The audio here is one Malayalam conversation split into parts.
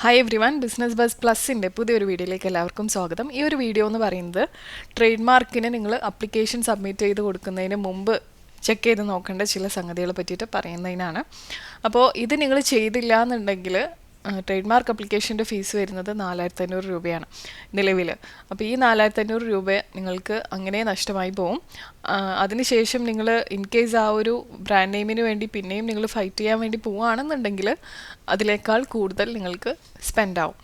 Hi everyone, business bus പ്ലസിൻ്റെ പുതിയൊരു വീഡിയോയിലേക്ക് എല്ലാവർക്കും സ്വാഗതം. ഈ ഒരു വീഡിയോ എന്ന് പറയുന്നത് ട്രേഡ് മാർക്കിന് നിങ്ങൾ അപ്ലിക്കേഷൻ സബ്മിറ്റ് ചെയ്ത് കൊടുക്കുന്നതിന് മുമ്പ് ചെക്ക് ചെയ്ത് നോക്കേണ്ട ചില സംഗതികളെ പറ്റിയിട്ട് പറയുന്നതിനാണ്. അപ്പോൾ ഇത് നിങ്ങൾ ചെയ്തില്ല എന്നുണ്ടെങ്കിൽ ട്രേഡ് മാർക്ക് അപ്ലിക്കേഷൻ്റെ ഫീസ് വരുന്നത് 4500 രൂപയാണ് നിലവിൽ. അപ്പോൾ ഈ 4500 രൂപ നിങ്ങൾക്ക് അങ്ങനെ നഷ്ടമായി പോവും. അതിനുശേഷം നിങ്ങൾ ഇൻ കേസ് ആ ഒരു ബ്രാൻഡ് നെയിമിന് വേണ്ടി പിന്നെയും നിങ്ങൾ ഫൈറ്റ് ചെയ്യാൻ വേണ്ടി പോവുകയാണെന്നുണ്ടെങ്കിൽ അതിനേക്കാൾ കൂടുതൽ നിങ്ങൾക്ക് സ്പെൻഡ് ആവും.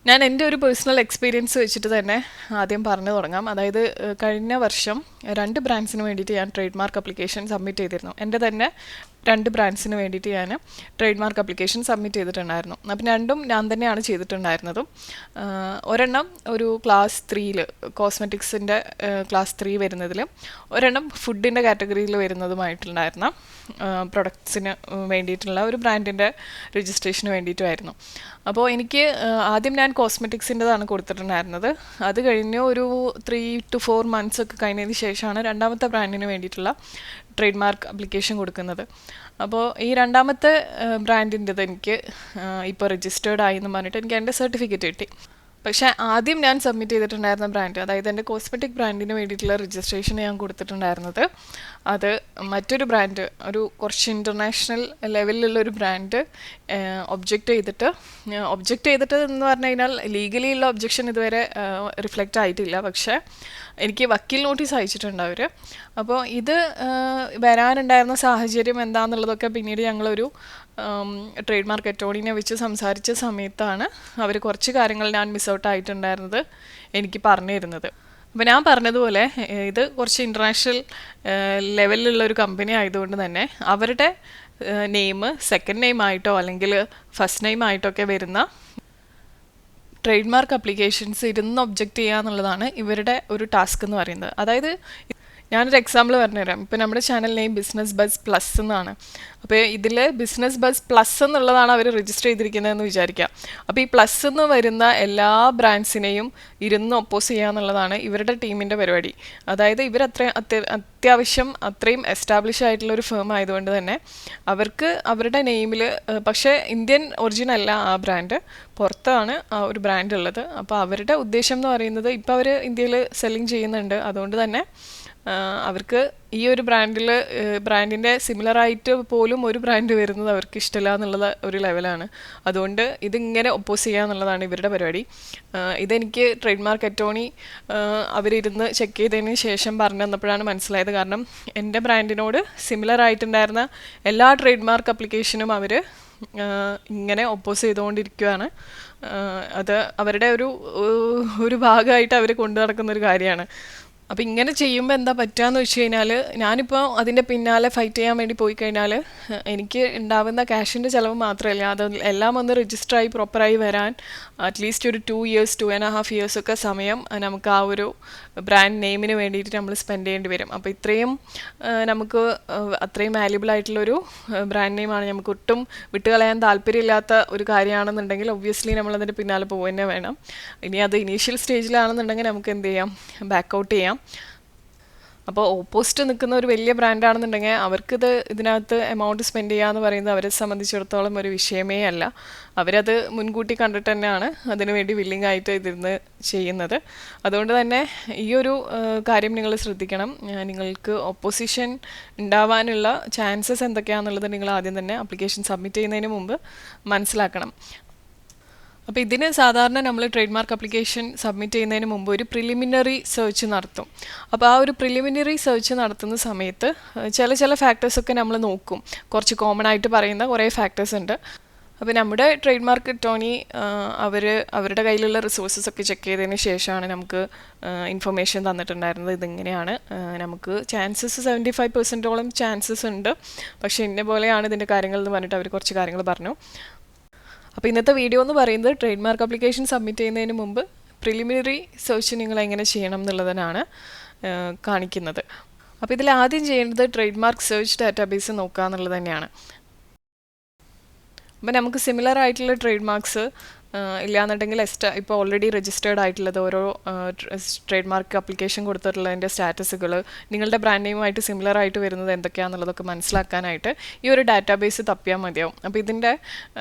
ഞാൻ എൻ്റെ ഒരു പേഴ്സണൽ എക്സ്പീരിയൻസ് വെച്ചിട്ട് തന്നെ ആദ്യം പറഞ്ഞു തുടങ്ങാം. അതായത് കഴിഞ്ഞ വർഷം 2 ബ്രാൻഡ്സിന് വേണ്ടിയിട്ട് ഞാൻ ട്രേഡ് മാർക്ക് അപ്ലിക്കേഷൻ സബ്മിറ്റ് ചെയ്തിരുന്നു. എൻ്റെ തന്നെ 2 ബ്രാൻഡ്സിന് വേണ്ടിയിട്ട് ഞാൻ ട്രേഡ് മാർക്ക് അപ്ലിക്കേഷൻ സബ്മിറ്റ് ചെയ്തിട്ടുണ്ടായിരുന്നു. അപ്പം രണ്ടും ഞാൻ തന്നെയാണ് ചെയ്തിട്ടുണ്ടായിരുന്നതും. ഒരെണ്ണം ഒരു ക്ലാസ് 3 കോസ്മെറ്റിക്സിൻ്റെ ക്ലാസ് 3 വരുന്നതിലും ഒരെണ്ണം ഫുഡിൻ്റെ കാറ്റഗറിയിൽ വരുന്നതുമായിട്ടുണ്ടായിരുന്ന പ്രൊഡക്ട്സിന് വേണ്ടിയിട്ടുള്ള ഒരു ബ്രാൻഡിൻ്റെ രജിസ്ട്രേഷന് വേണ്ടിയിട്ടുമായിരുന്നു. അപ്പോൾ എനിക്ക് ആദ്യം ഞാൻ കോസ്മെറ്റിക്സിൻ്റെതാണ് കൊടുത്തിട്ടുണ്ടായിരുന്നത്. അത് കഴിഞ്ഞ് ഒരു 3 to 4 months ഒക്കെ കഴിഞ്ഞതിന് ശേഷമാണ് രണ്ടാമത്തെ ബ്രാൻഡിന് വേണ്ടിയിട്ടുള്ള ട്രേഡ് മാർക്ക് അപ്ലിക്കേഷൻ കൊടുക്കുന്നത്. അപ്പോൾ ഈ രണ്ടാമത്തെ ബ്രാൻഡിൻ്റെത് എനിക്ക് ഇപ്പോൾ രജിസ്റ്റേർഡ് ആയി എന്ന് പറഞ്ഞിട്ട് എനിക്ക് എൻ്റെ സർട്ടിഫിക്കറ്റ് കിട്ടി. പക്ഷേ ആദ്യം ഞാൻ സബ്മിറ്റ് ചെയ്തിട്ടുണ്ടായിരുന്ന ബ്രാൻഡ്, അതായത് എൻ്റെ കോസ്മെറ്റിക് ബ്രാൻഡിന് വേണ്ടിയിട്ടുള്ള രജിസ്ട്രേഷൻ ഞാൻ കൊടുത്തിട്ടുണ്ടായിരുന്നത് അത് മറ്റൊരു ബ്രാൻഡ്, ഒരു കുറച്ച് ഇൻ്റർനാഷണൽ ലെവലിലുള്ള ഒരു ബ്രാൻഡ് ഒബ്ജക്റ്റ് ചെയ്തിട്ട് എന്ന് പറഞ്ഞു കഴിഞ്ഞാൽ ലീഗലി ഉള്ള ഒബ്ജക്ഷൻ ഇതുവരെ റിഫ്ലക്റ്റ് ആയിട്ടില്ല. പക്ഷേ എനിക്ക് വക്കീൽ നോട്ടീസ് അയച്ചിട്ടുണ്ട് അവർ. അപ്പോൾ ഇത് വരാനുണ്ടായിരുന്ന സാഹചര്യം എന്താണെന്നുള്ളതൊക്കെ പിന്നീട് ഞങ്ങളൊരു ട്രേഡ് മാർക്ക് അറ്റോർണിനെ വെച്ച് സംസാരിച്ച സമയത്താണ് അവർ കുറച്ച് കാര്യങ്ങൾ ഞാൻ മിസ് ഔട്ട് ആയിട്ടുണ്ടായിരുന്നത് എനിക്ക് പറഞ്ഞു തരുന്നത്. അപ്പോൾ ഞാൻ പറഞ്ഞതുപോലെ ഇത് കുറച്ച് ഇൻ്റർനാഷണൽ ലെവലിലുള്ള ഒരു കമ്പനി ആയതുകൊണ്ട് തന്നെ അവരുടെ നെയിം സെക്കൻഡ് നെയിം ആയിട്ടോ അല്ലെങ്കിൽ ഫസ്റ്റ് നെയിം ആയിട്ടോ ഒക്കെ വരുന്ന ട്രേഡ് മാർക്ക് അപ്ലിക്കേഷൻസ് ഇരുന്ന് ഒബ്ജക്റ്റ് ചെയ്യുക എന്നുള്ളതാണ് ഇവരുടെ ഒരു ടാസ്ക് എന്ന് പറയുന്നത്. അതായത് ഞാനൊരു എക്സാമ്പിൾ പറഞ്ഞുതരാം. ഇപ്പോൾ നമ്മുടെ channel name business bus plus എന്നാണ്. അപ്പോൾ ഇതിൽ ബിസിനസ് ബസ് പ്ലസ് എന്നുള്ളതാണ് അവർ രജിസ്റ്റർ ചെയ്തിരിക്കുന്നതെന്ന് വിചാരിക്കാം. അപ്പോൾ ഈ പ്ലസ് എന്ന് വരുന്ന എല്ലാ ബ്രാൻഡ്സിനെയും ഇരുന്ന് ഒപ്പോസ് ചെയ്യുക എന്നുള്ളതാണ് ഇവരുടെ ടീമിൻ്റെ പരിപാടി. അതായത് ഇവർ അത്യാവശ്യം അത്രയും എസ്റ്റാബ്ലിഷ് ആയിട്ടുള്ള ഒരു ഫേം ആയതുകൊണ്ട് തന്നെ അവർക്ക് അവരുടെ നെയിമിൽ, പക്ഷേ ഇന്ത്യൻ ഒറിജിൻ അല്ല ആ ബ്രാൻഡ്, പുറത്താണ് ആ ഒരു ബ്രാൻഡ് ഉള്ളത്. അപ്പോൾ അവരുടെ ഉദ്ദേശം എന്ന് പറയുന്നത് ഇപ്പോൾ അവർ ഇന്ത്യയിൽ സെല്ലിങ് ചെയ്യുന്നുണ്ട്. അതുകൊണ്ട് തന്നെ അവർക്ക് ഈ ഒരു ബ്രാൻഡിൻ്റെ സിമിലറായിട്ട് പോലും ഒരു ബ്രാൻഡ് വരുന്നത് അവർക്ക് ഇഷ്ടമില്ല എന്നുള്ള ഒരു ലെവലാണ്. അതുകൊണ്ട് ഇതിങ്ങനെ ഒപ്പോസ് ചെയ്യുക എന്നുള്ളതാണ് ഇവരുടെ പരിപാടി. ഇതെനിക്ക് ട്രേഡ് മാർക്ക് അറ്റോർണി അവരിരുന്ന് ചെക്ക് ചെയ്തതിന് ശേഷം പറഞ്ഞു തന്നപ്പോഴാണ് മനസ്സിലായത്. കാരണം എൻ്റെ ബ്രാൻഡിനോട് സിമിലർ ആയിട്ടുണ്ടായിരുന്ന എല്ലാ ട്രേഡ് മാർക്ക് അപ്ലിക്കേഷനും അവർ ഇങ്ങനെ ഒപ്പോസ് ചെയ്തുകൊണ്ടിരിക്കുകയാണ്. അത് അവരുടെ ഒരു ഭാഗമായിട്ട് അവർ കൊണ്ടു നടക്കുന്നൊരു കാര്യമാണ്. അപ്പോൾ ഇങ്ങനെ ചെയ്യുമ്പോൾ എന്താ പറ്റുകയെന്ന് വെച്ച് കഴിഞ്ഞാൽ, ഞാനിപ്പോൾ അതിൻ്റെ പിന്നാലെ ഫൈറ്റ് ചെയ്യാൻ വേണ്ടി പോയി കഴിഞ്ഞാൽ എനിക്ക് ഉണ്ടാവുന്ന ക്യാഷിൻ്റെ ചിലവ് മാത്രമല്ല, അത് എല്ലാം ഒന്ന് രജിസ്റ്ററായി പ്രോപ്പറായി വരാൻ അറ്റ്ലീസ്റ്റ് ഒരു 2 years 2.5 years ഒക്കെ സമയം നമുക്ക് ആ ഒരു ബ്രാൻഡ് നെയിമിന് വേണ്ടിയിട്ട് നമ്മൾ സ്പെൻഡ് ചെയ്യേണ്ടി വരും. അപ്പോൾ നമുക്ക് അത്രയും വാല്യുബിൾ ആയിട്ടുള്ളൊരു ബ്രാൻഡ് നെയിമാണ്, നമുക്ക് ഒട്ടും വിട്ടുകളയാൻ താല്പര്യമില്ലാത്ത ഒരു കാര്യമാണെന്നുണ്ടെങ്കിൽ ഒബ്വിയസ്ലി നമ്മളതിൻ്റെ പിന്നാലെ പോകുക തന്നെ വേണം. ഇനി അത് ഇനീഷ്യൽ സ്റ്റേജിലാണെന്നുണ്ടെങ്കിൽ നമുക്ക് എന്ത് ചെയ്യാം, ബാക്കൗട്ട് ചെയ്യാം. അപ്പോൾ ഓപ്പോസിറ്റ് നിൽക്കുന്ന ഒരു വലിയ ബ്രാൻഡാണെന്നുണ്ടെങ്കിൽ ഇതിനകത്ത് എമൗണ്ട് സ്പെൻഡ് ചെയ്യുക എന്ന് പറയുന്നത് അവരെ സംബന്ധിച്ചിടത്തോളം ഒരു വിഷയമേ അല്ല. അവരത് മുൻകൂട്ടി കണ്ടിട്ട് തന്നെയാണ് അതിനുവേണ്ടി വില്ലിംഗ് ആയിട്ട് ഇതിരുന്ന് ചെയ്യുന്നത്. അതുകൊണ്ട് തന്നെ ഈ ഒരു കാര്യം നിങ്ങൾ ശ്രദ്ധിക്കണം. നിങ്ങൾക്ക് ഓപ്പോസിഷൻ ഉണ്ടാവാനുള്ള ചാൻസസ് എന്തൊക്കെയാണെന്നുള്ളത് നിങ്ങൾ ആദ്യം തന്നെ അപ്ലിക്കേഷൻ സബ്മിറ്റ് ചെയ്യുന്നതിന് മുമ്പ് മനസ്സിലാക്കണം. അപ്പോൾ ഇതിന് സാധാരണ നമ്മൾ ട്രേഡ് മാർക്ക് അപ്ലിക്കേഷൻ സബ്മിറ്റ് ചെയ്യുന്നതിന് മുമ്പ് ഒരു പ്രിലിമിനറി സെർച്ച് നടത്തും. അപ്പോൾ ആ ഒരു പ്രിലിമിനറി സെർച്ച് നടത്തുന്ന സമയത്ത് ചില ഫാക്ടേഴ്സൊക്കെ നമ്മൾ നോക്കും. കുറച്ച് കോമൺ ആയിട്ട് പറയുന്ന കുറേ ഫാക്ടേഴ്സ് ഉണ്ട്. അപ്പോൾ നമ്മുടെ ട്രേഡ് മാർക്ക് അറ്റോർണി അവരുടെ കയ്യിലുള്ള റിസോഴ്സസ് ഒക്കെ ചെക്ക് ചെയ്തതിന് ശേഷമാണ് നമുക്ക് ഇൻഫർമേഷൻ തന്നിട്ടുണ്ടായിരുന്നത്. ഇതിങ്ങനെയാണ്, നമുക്ക് ചാൻസസ് 75% ചാൻസസ് ഉണ്ട്, പക്ഷേ ഇന്ന പോലെയാണ് ഇതിൻ്റെ കാര്യങ്ങൾ എന്ന് പറഞ്ഞിട്ട് അവർ കുറച്ച് കാര്യങ്ങൾ പറഞ്ഞു. അപ്പോൾ ഇന്നത്തെ വീഡിയോ എന്ന് പറയുന്നത് ട്രേഡ് മാർക്ക് അപ്ലിക്കേഷൻ സബ്മിറ്റ് ചെയ്യുന്നതിന് മുമ്പ് പ്രിലിമിനറി സെർച്ച് നിങ്ങൾ എങ്ങനെ ചെയ്യണം എന്നുള്ളതിനാണ് കാണിക്കുന്നത്. അപ്പോൾ ഇതിൽ ആദ്യം ചെയ്യേണ്ടത് ട്രേഡ് മാർക്ക് സെർച്ച് ഡാറ്റാബേസ് നോക്കുക എന്നുള്ളത് തന്നെയാണ്. അപ്പം നമുക്ക് സിമിലർ ആയിട്ടുള്ള ട്രേഡ് മാർക്സ് ഇല്ലാന്നുണ്ടെങ്കിൽ ഇപ്പോൾ ഓൾറെഡി രജിസ്റ്റേർഡ് ആയിട്ടുള്ളത് ഓരോ ട്രേഡ് മാർക്ക് അപ്ലിക്കേഷൻ കൊടുത്തിട്ടുള്ളതിൻ്റെ സ്റ്റാറ്റസുകൾ നിങ്ങളുടെ ബ്രാൻഡ് നെയിമുമായിട്ട് സിമിലർ ആയിട്ട് വരുന്നത് എന്തൊക്കെയാണെന്നുള്ളതൊക്കെ മനസ്സിലാക്കാനായിട്ട് ഈ ഒരു ഡാറ്റാബേസ് തപ്പിയാൽ മതിയാവും. അപ്പോൾ ഇതിൻ്റെ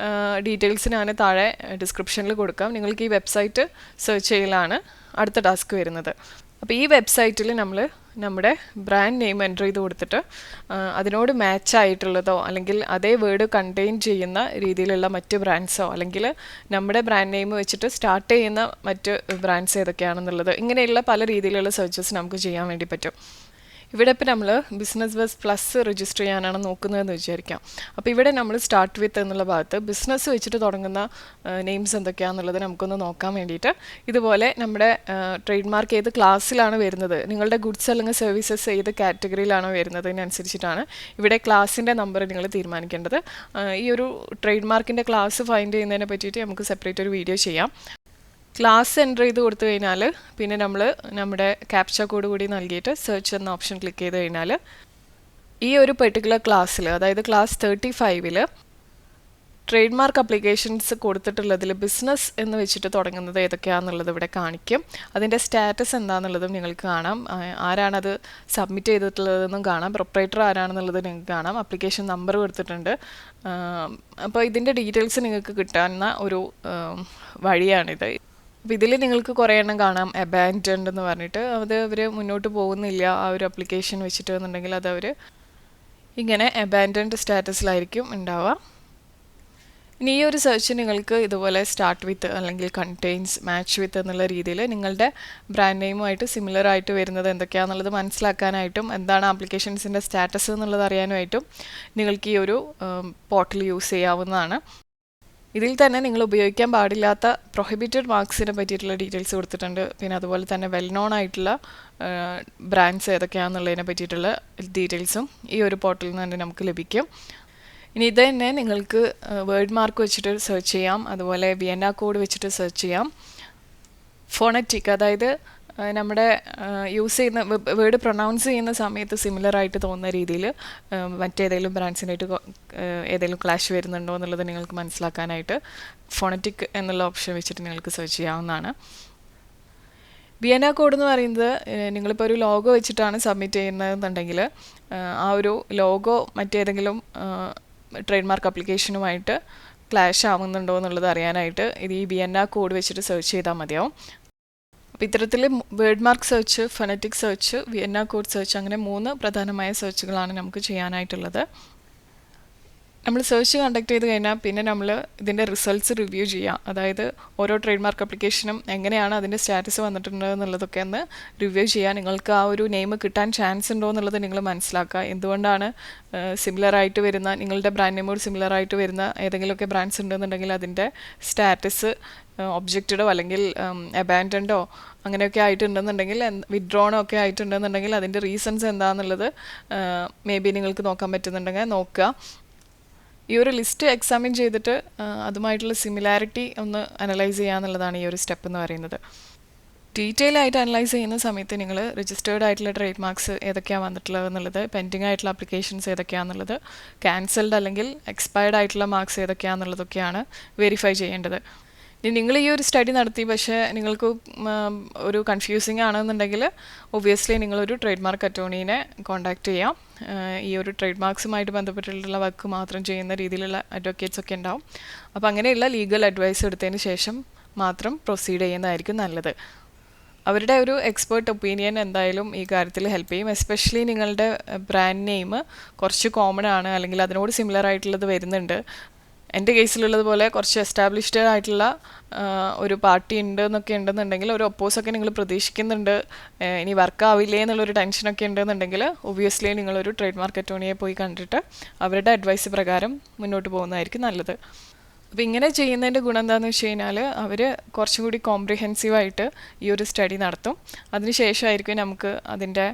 ഡീറ്റെയിൽസ് ഞാൻ താഴെ ഡിസ്ക്രിപ്ഷനിൽ കൊടുക്കാം. നിങ്ങൾക്ക് ഈ വെബ്സൈറ്റ് സെർച്ച് ചെയ്യലാണ് അടുത്ത ടാസ്ക് വരുന്നത്. അപ്പോൾ ഈ വെബ്സൈറ്റിൽ നമ്മൾ നമ്മുടെ ബ്രാൻഡ് നെയിം എൻ്റർ ചെയ്ത് കൊടുത്തിട്ട് അതിനോട് മാച്ച് ആയിട്ടുള്ളതോ അല്ലെങ്കിൽ അതേ വേർഡ് കണ്ടെയ്ൻ ചെയ്യുന്ന രീതിയിലുള്ള മറ്റ് ബ്രാൻഡ്സോ അല്ലെങ്കിൽ നമ്മുടെ ബ്രാൻഡ് നെയിം വെച്ചിട്ട് സ്റ്റാർട്ട് ചെയ്യുന്ന മറ്റ് ബ്രാൻഡ്സ് ഏതൊക്കെയാണെന്നുള്ളത് ഇങ്ങനെയുള്ള പല രീതിയിലുള്ള സെർച്ചസ് നമുക്ക് ചെയ്യാൻ വേണ്ടി പറ്റും. ഇവിടെ ഇപ്പോൾ നമ്മൾ ബിസിനസ് ബസ് പ്ലസ് രജിസ്റ്റർ ചെയ്യാനാണ് നോക്കുന്നതെന്ന് വിചാരിക്കാം. അപ്പോൾ ഇവിടെ നമ്മൾ സ്റ്റാർട്ട് വിത്ത് എന്നുള്ള ഭാഗത്ത് ബിസിനസ് വെച്ചിട്ട് തുടങ്ങുന്ന നെയിംസ് എന്തൊക്കെയാണെന്നുള്ളത് നമുക്കൊന്ന് നോക്കാൻ വേണ്ടിയിട്ട് ഇതുപോലെ നമ്മുടെ ട്രേഡ് മാർക്ക് ഏത് ക്ലാസ്സിലാണ് വരുന്നത്, നിങ്ങളുടെ ഗുഡ്സ് അല്ലെങ്കിൽ സർവീസസ് ഏത് കാറ്റഗറിയിലാണോ വരുന്നതിനനുസരിച്ചിട്ടാണ് ഇവിടെ ക്ലാസ്സിൻ്റെ നമ്പർ നിങ്ങൾ തീരുമാനിക്കേണ്ടത്. ഈ ഒരു ട്രേഡ് മാർക്കിൻ്റെ ക്ലാസ് ഫൈൻഡ് ചെയ്യുന്നതിനെ പറ്റിയിട്ട് നമുക്ക് സെപ്പറേറ്റ് ഒരു വീഡിയോ ചെയ്യാം. ക്ലാസ് എൻ്റർ ചെയ്ത് കൊടുത്തു കഴിഞ്ഞാൽ പിന്നെ നമ്മൾ നമ്മുടെ ക്യാപ്ച കോഡ് കൂടി നൽകിയിട്ട് സെർച്ച് എന്ന ഓപ്ഷൻ ക്ലിക്ക് ചെയ്ത് കഴിഞ്ഞാൽ ഈ ഒരു പെർട്ടിക്കുലർ ക്ലാസ്സിൽ, അതായത് ക്ലാസ് 35 ട്രേഡ് മാർക്ക് അപ്ലിക്കേഷൻസ് കൊടുത്തിട്ടുള്ളതിൽ ബിസിനസ് എന്ന് വെച്ചിട്ട് തുടങ്ങുന്നത് ഏതൊക്കെയാണെന്നുള്ളത് ഇവിടെ കാണിക്കും. അതിൻ്റെ സ്റ്റാറ്റസ് എന്താണെന്നുള്ളതും നിങ്ങൾക്ക് കാണാം, ആരാണത് സബ്മിറ്റ് ചെയ്തിട്ടുള്ളതെന്നും കാണാം, പ്രൊപ്പറേറ്റർ ആരാണെന്നുള്ളത് നിങ്ങൾക്ക് കാണാം, അപ്ലിക്കേഷൻ നമ്പർ കൊടുത്തിട്ടുണ്ട്. അപ്പോൾ ഇതിൻ്റെ ഡീറ്റെയിൽസ് നിങ്ങൾക്ക് കിട്ടാവുന്ന ഒരു വഴിയാണിത്. അപ്പോൾ ഇതിൽ നിങ്ങൾക്ക് കുറേ എണ്ണം കാണാം അബാൻഡൻഡ് എന്ന് പറഞ്ഞിട്ട്, അത് അവർ മുന്നോട്ട് പോകുന്നില്ല ആ ഒരു അപ്ലിക്കേഷൻ വെച്ചിട്ട് എന്നുണ്ടെങ്കിൽ അത് അവർ ഇങ്ങനെ അബാൻഡൻഡ് സ്റ്റാറ്റസിലായിരിക്കും ഉണ്ടാവുക. ഇനി ഈ ഒരു സെർച്ച് നിങ്ങൾക്ക് ഇതുപോലെ സ്റ്റാർട്ട് വിത്ത് അല്ലെങ്കിൽ കണ്ടെയ്ൻസ്, മാച്ച് വിത്ത് എന്നുള്ള രീതിയിൽ നിങ്ങളുടെ ബ്രാൻഡ് നെയിമുമായിട്ട് സിമിലർ ആയിട്ട് വരുന്നത് എന്തൊക്കെയാണെന്നുള്ളത് മനസ്സിലാക്കാനായിട്ടും എന്താണ് ആപ്ലിക്കേഷൻസിൻ്റെ സ്റ്റാറ്റസ് എന്നുള്ളത് അറിയാനുമായിട്ടും നിങ്ങൾക്ക് ഈ ഒരു പോർട്ടൽ യൂസ് ചെയ്യാവുന്നതാണ്. ഇതിൽ തന്നെ നിങ്ങൾ ഉപയോഗിക്കാൻ പാടില്ലാത്ത പ്രൊഹിബിറ്റഡ് മാർക്സിനെ പറ്റിയിട്ടുള്ള ഡീറ്റെയിൽസ് കൊടുത്തിട്ടുണ്ട്. പിന്നെ അതുപോലെ തന്നെ വെൽ നോൺ ആയിട്ടുള്ള ബ്രാൻഡ്സ് ഏതൊക്കെയാണെന്നുള്ളതിനെ പറ്റിയിട്ടുള്ള ഡീറ്റെയിൽസും ഈ ഒരു പോർട്ടലിൽ നിന്ന് തന്നെ നമുക്ക് ലഭിക്കും. ഇനി ഇത് തന്നെ നിങ്ങൾക്ക് വേർഡ് മാർക്ക് വെച്ചിട്ട് സെർച്ച് ചെയ്യാം, അതുപോലെ വിയന്ന കോഡ് വെച്ചിട്ട് സെർച്ച് ചെയ്യാം. ഫോണറ്റിക്, അതായത് നമ്മുടെ യൂസ് ചെയ്യുന്ന വേർഡ് പ്രൊനൗൺസ് ചെയ്യുന്ന സമയത്ത് സിമിലർ ആയിട്ട് തോന്നുന്ന രീതിയിൽ മറ്റേതെങ്കിലും ബ്രാൻഡ്സിനായിട്ട് ഏതെങ്കിലും ക്ലാഷ് വരുന്നുണ്ടോ എന്നുള്ളത് നിങ്ങൾക്ക് മനസ്സിലാക്കാനായിട്ട് ഫോണറ്റിക് എന്നുള്ള ഓപ്ഷൻ വെച്ചിട്ട് നിങ്ങൾക്ക് സെർച്ച് ചെയ്യാവുന്നതാണ്. വിയന്ന കോഡ് എന്ന് പറയുന്നത് നിങ്ങളിപ്പോൾ ഒരു ലോഗോ വെച്ചിട്ടാണ് സബ്മിറ്റ് ചെയ്യുന്നതെന്നുണ്ടെങ്കിൽ ആ ഒരു ലോഗോ മറ്റേതെങ്കിലും ട്രേഡ് മാർക്ക് അപ്ലിക്കേഷനുമായിട്ട് ക്ലാഷ് ആവുന്നുണ്ടോ എന്നുള്ളത് അറിയാനായിട്ട് ഇത് ഈ വിയന്ന കോഡ് വെച്ചിട്ട് സെർച്ച് ചെയ്താൽ മതിയാവും. അപ്പോൾ ഇത്തരത്തിൽ word mark search, phonetic search, Vienna code search, അങ്ങനെ 3 പ്രധാനമായ സെർച്ചുകളാണ് നമുക്ക് ചെയ്യാനായിട്ടുള്ളത്. നമ്മൾ സെർച്ച് കണ്ടക്ട് ചെയ്ത് കഴിഞ്ഞാൽ പിന്നെ നമ്മൾ ഇതിൻ്റെ റിസൾട്ട്സ് റിവ്യൂ ചെയ്യാം. അതായത് ഓരോ ട്രേഡ് മാർക്ക് അപ്ലിക്കേഷനും എങ്ങനെയാണ് അതിൻ്റെ സ്റ്റാറ്റസ് വന്നിട്ടുണ്ട് എന്നുള്ളതൊക്കെ ഒന്ന് റിവ്യൂ ചെയ്യുക. നിങ്ങൾക്ക് ആ ഒരു നെയിം കിട്ടാൻ ചാൻസ് ഉണ്ടോ എന്നുള്ളത് നിങ്ങൾ മനസ്സിലാക്കുക. എന്തുകൊണ്ടാണ് സിമിലറായിട്ട് വരുന്ന, നിങ്ങളുടെ ബ്രാൻഡ് നെയിമോട് സിമിലറായിട്ട് വരുന്ന ഏതെങ്കിലുമൊക്കെ ബ്രാൻഡ്സ് ഉണ്ടെന്നുണ്ടെങ്കിൽ അതിൻ്റെ സ്റ്റാറ്റസ് ഒബ്ജക്റ്റഡോ അല്ലെങ്കിൽ അബാൻഡൻഡോ അങ്ങനെയൊക്കെ ആയിട്ടുണ്ടെന്നുണ്ടെങ്കിൽ, വിഡ്രോണോ ഒക്കെ ആയിട്ടുണ്ടെന്നുണ്ടെങ്കിൽ അതിൻ്റെ റീസൺസ് എന്താണെന്നുള്ളത് മേ ബി നിങ്ങൾക്ക് നോക്കാൻ പറ്റുന്നുണ്ടെങ്കിൽ നോക്കുക. ഈ ഒരു ലിസ്റ്റ് എക്സാമിൻ ചെയ്തിട്ട് അതുമായിട്ടുള്ള സിമിലാരിറ്റി ഒന്ന് അനലൈസ് ചെയ്യുക എന്നുള്ളതാണ് ഈ ഒരു സ്റ്റെപ്പ് എന്ന് പറയുന്നത്. ഡീറ്റെയിൽ ആയിട്ട് അനലൈസ് ചെയ്യുന്ന സമയത്ത് നിങ്ങൾ രജിസ്റ്റേർഡ് ആയിട്ടുള്ള ട്രേഡ് മാർക്സ് ഏതൊക്കെയാണ് വന്നിട്ടുള്ളത് എന്നുള്ളത്, പെൻഡിങ് ആയിട്ടുള്ള അപ്ലിക്കേഷൻസ് ഏതൊക്കെയാണെന്നുള്ളത്, ക്യാൻസൽഡ് അല്ലെങ്കിൽ എക്സ്പയർഡ് ആയിട്ടുള്ള മാർക്സ് ഏതൊക്കെയാണെന്നുള്ളതൊക്കെയാണ് വെരിഫൈ ചെയ്യേണ്ടത്. ഇനി നിങ്ങൾ ഈ ഒരു സ്റ്റഡി നടത്തി പക്ഷേ നിങ്ങൾക്ക് ഒരു കൺഫ്യൂസിങ് ആണെന്നുണ്ടെങ്കിൽ ഒബ്വിയസ്ലി നിങ്ങളൊരു ട്രേഡ് മാർക്ക് അറ്റോർണീനെ കോൺടാക്ട് ചെയ്യാം. ഈ ഒരു ട്രേഡ് മാർക്സുമായിട്ട് ബന്ധപ്പെട്ടിട്ടുള്ള വർക്ക് മാത്രം ചെയ്യുന്ന രീതിയിലുള്ള അഡ്വക്കേറ്റ്സ് ഒക്കെ ഉണ്ടാവും. അപ്പോൾ അങ്ങനെയുള്ള ലീഗൽ അഡ്വൈസ് എടുത്തതിന് ശേഷം മാത്രം പ്രൊസീഡ് ചെയ്യുന്നതായിരിക്കും നല്ലത്. അവരുടെ ഒരു എക്സ്പേർട്ട് ഒപ്പീനിയൻ എന്തായാലും ഈ കാര്യത്തിൽ ഹെൽപ്പ് ചെയ്യും. എസ്പെഷ്യലി നിങ്ങളുടെ ബ്രാൻഡ് നെയിം കുറച്ച് കോമൺ ആണ് അല്ലെങ്കിൽ അതിനോട് സിമിലർ ആയിട്ടുള്ളത് വരുന്നുണ്ട്. എൻ്റെ കേസിലുള്ളതുപോലെ കുറച്ച് എസ്റ്റാബ്ലിഷ്ഡ് ആയിട്ടുള്ള ഒരു പാർട്ടി ഉണ്ട് എന്നൊക്കെ ഉണ്ടെന്നുണ്ടെങ്കിൽ, ഒരു ഒപ്പോസൊക്കെ നിങ്ങൾ പ്രതീക്ഷിക്കുന്നുണ്ട്, ഇനി വർക്ക് ആവില്ലേ എന്നുള്ളൊരു ടെൻഷനൊക്കെ ഉണ്ടെന്നുണ്ടെങ്കിൽ ഒബ്വിയസ്ലി നിങ്ങളൊരു ട്രേഡ് മാർക്ക് അറ്റോർണിയെ പോയി കണ്ടിട്ട് അവരുടെ അഡ്വൈസ് പ്രകാരം മുന്നോട്ട് പോകുന്നതായിരിക്കും നല്ലത്. അപ്പോൾ ഇങ്ങനെ ചെയ്യുന്നതിൻ്റെ ഗുണം എന്താണെന്ന് വെച്ച് കഴിഞ്ഞാൽ അവർ കുറച്ചും കൂടി കോംപ്രിഹെൻസീവായിട്ട് ഈ ഒരു സ്റ്റഡി നടത്തും. അതിനുശേഷമായിരിക്കും നമുക്ക് അതിൻ്റെ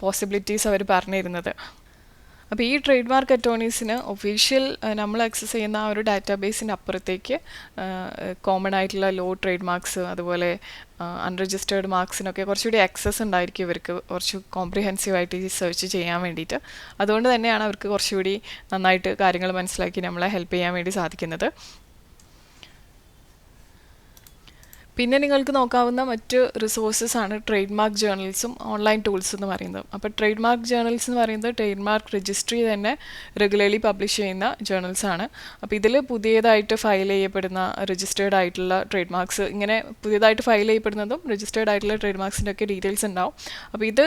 പോസിബിലിറ്റീസ് അവർ പറഞ്ഞു തരുന്നത്. അപ്പോൾ ഈ ട്രേഡ് മാർക്ക് അറ്റോർണീസിന് ഒഫീഷ്യൽ നമ്മൾ ആക്സസ് ചെയ്യുന്ന ആ ഒരു ഡാറ്റാബേസിൻ്റെ അപ്പുറത്തേക്ക് കോമൺ ആയിട്ടുള്ള ലോ ട്രേഡ് മാർക്സ് അതുപോലെ അൺരജിസ്റ്റേർഡ് മാർക്സിനൊക്കെ കുറച്ചുകൂടി ആക്സസ് ഉണ്ടായിരിക്കും ഇവർക്ക് കുറച്ച് കോംപ്രിഹെൻസീവായിട്ട് ഈ സെർച്ച് ചെയ്യാൻ വേണ്ടിയിട്ട്. അതുകൊണ്ട് തന്നെയാണ് അവർക്ക് കുറച്ചുകൂടി നന്നായിട്ട് കാര്യങ്ങൾ മനസ്സിലാക്കി നമ്മളെ ഹെൽപ്പ് ചെയ്യാൻ വേണ്ടി സാധിക്കുന്നത്. പിന്നെ നിങ്ങൾക്ക് നോക്കാവുന്ന മറ്റ് റിസോഴ്സസ് ആണ് ട്രേഡ് മാർക്ക് ജേർണൽസും ഓൺലൈൻ ടൂൾസ് എന്ന് പറയുന്നത്. അപ്പോൾ ട്രേഡ് മാർക്ക് ജേർണൽസ് എന്ന് പറയുന്നത് ട്രേഡ് മാർക്ക് രജിസ്ട്രി തന്നെ റെഗുലർലി പബ്ലിഷ് ചെയ്യുന്ന ജേർണൽസ് ആണ്. അപ്പോൾ ഇതിൽ പുതിയതായിട്ട് ഫയൽ ചെയ്യപ്പെടുന്ന രജിസ്റ്റേർഡ് ആയിട്ടുള്ള ട്രേഡ് മാർക്സ്, ഇങ്ങനെ പുതിയതായിട്ട് ഫയൽ ചെയ്യപ്പെടുന്നതും രജിസ്റ്റേർഡ് ആയിട്ടുള്ള ട്രേഡ് മാർക്സിൻ്റെ ഒക്കെ ഡീറ്റെയിൽസ് ഉണ്ടാവും. അപ്പോൾ ഇത്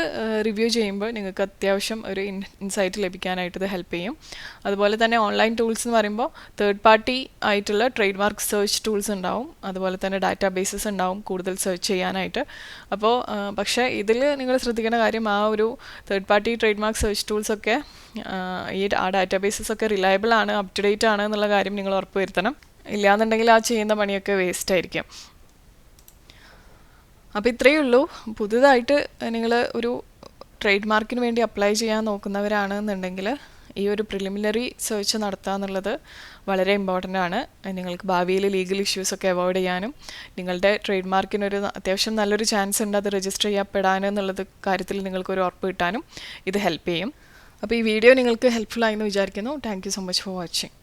റിവ്യൂ ചെയ്യുമ്പോൾ നിങ്ങൾക്ക് അത്യാവശ്യം ഒരു ഇൻസൈറ്റ് ലഭിക്കാനായിട്ട് ഇത് ഹെൽപ്പ് ചെയ്യും. അതുപോലെ തന്നെ ഓൺലൈൻ ടൂൾസ് എന്ന് പറയുമ്പോൾ തേർഡ് പാർട്ടി ആയിട്ടുള്ള ട്രേഡ് മാർക്ക് സെർച്ച് ടൂൾസ് ഉണ്ടാവും. അതുപോലെ തന്നെ ഡാറ്റാബേസ് ഉണ്ടാവും കൂടുതൽ സെർച്ച് ചെയ്യാനായിട്ട്. അപ്പോൾ പക്ഷേ ഇതിൽ നിങ്ങൾ ശ്രദ്ധിക്കേണ്ട കാര്യം, ആ ഒരു third party trade mark search ടൂൾസൊക്കെ ആ ഡാറ്റാബേസസ് ഒക്കെ റിലയബിൾ ആണ്, അപ് ടു ഡേറ്റ് ആണ് എന്നുള്ള കാര്യം നിങ്ങൾ ഉറപ്പ് വരുത്തണം. ഇല്ലാന്നുണ്ടെങ്കിൽ ആ ചെയ്യുന്ന പണിയൊക്കെ വേസ്റ്റ് ആയിരിക്കും. അപ്പോൾ ഇത്രയേ ഉള്ളൂ. പുതുതായിട്ട് നിങ്ങൾ ഒരു ട്രേഡ് മാർക്കിന് വേണ്ടി അപ്ലൈ ചെയ്യാൻ നോക്കുന്നവരാണെന്നുണ്ടെങ്കിൽ ഈ ഒരു പ്രിലിമിനറി സെർച്ച് നടത്തുക എന്നുള്ളത് വളരെ ഇമ്പോർട്ടൻ്റ് ആണ്. നിങ്ങൾക്ക് ഭാവിയിൽ ലീഗൽ ഇഷ്യൂസൊക്കെ അവോയ്ഡ് ചെയ്യാനും നിങ്ങളുടെ ട്രേഡ് മാർക്കിനൊരു അത്യാവശ്യം നല്ലൊരു ചാൻസ് ഉണ്ട് അത് രജിസ്റ്റർ ചെയ്യപ്പെടാനും എന്നുള്ളത് കാര്യത്തിൽ നിങ്ങൾക്കൊരു ഉറപ്പ് കിട്ടാനും ഇത് ഹെൽപ്പ് ചെയ്യും. അപ്പോൾ ഈ വീഡിയോ നിങ്ങൾക്ക് ഹെൽപ്ഫുൾ ആയെന്ന് വിചാരിക്കുന്നു. Thank you so much for watching.